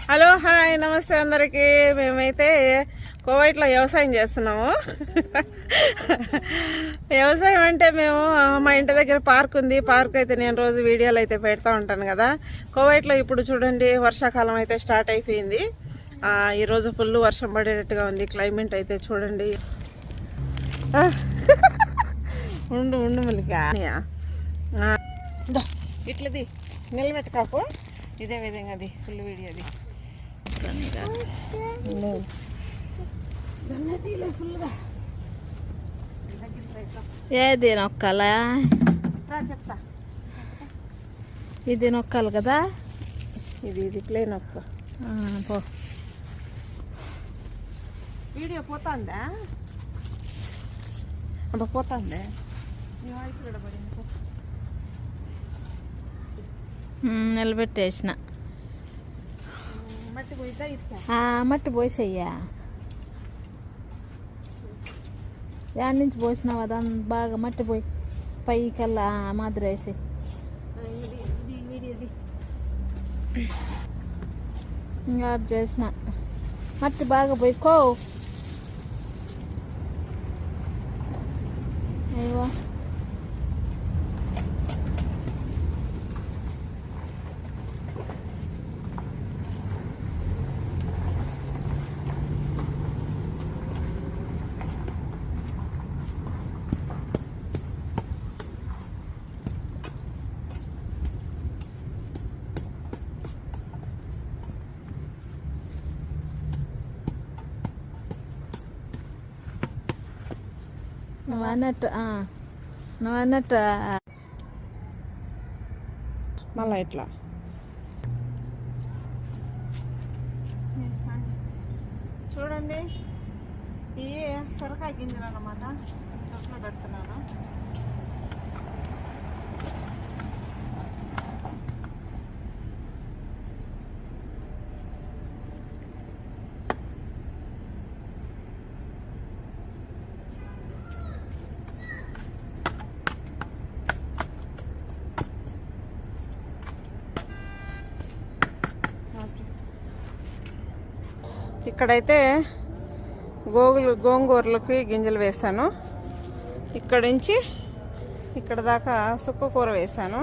Hello hi నమస్తే అందరికీ. మేమైతే కువైట్లో వ్యవసాయం చేస్తున్నాము. వ్యవసాయం అంటే మేము మా ఇంటి దగ్గర పార్క్ ఉంది. పార్క్ అయితే నేను రోజు వీడియోలు అయితే పెడతా ఉంటాను కదా. కువైట్లో ఇప్పుడు చూడండి వర్షాకాలం అయితే స్టార్ట్ అయిపోయింది. ఈరోజు ఫుల్ వర్షం పడేటట్టుగా ఉంది. క్లైమేట్ అయితే చూడండి. ఉండు మల్లికా ఇట్లది నిలబెట్టు కాపు. ఇదే విధంగా అది ఫుల్ వీడియోది ఏది నొక్కాలా? చెప్తా. ఇది నొక్కాలి కదా. ఇది ప్లే నొక్క. పో. వీడియో పోతుందా? అబ్బా పోతుందే. నీ వాయిస్ కూడా పడింది. నిలబెట్టేసిన. మట్టి పోయిద్దా? మట్టి పోసేయ్యా. యాడ్ నుంచి పోసినావు అదంతా బాగా మట్టి పోయి పైకల్లా మాదిరి వేసి ఇంకా ఆఫ్ చేసిన. మట్టి బాగా పోయికో. అయ్యో నువ్వు అన్నట్టు మళ్ళా ఇట్లా చూడండి. ఇవి సొరకాయ గింజలు అన్నమాట. తొట్లో పెడుతున్నాను. ఇక్కడైతే గోంగూరలకి గింజలు వేసాను. ఇక్కడ నుంచి ఇక్కడ దాకా సుక్క కూర వేసాను.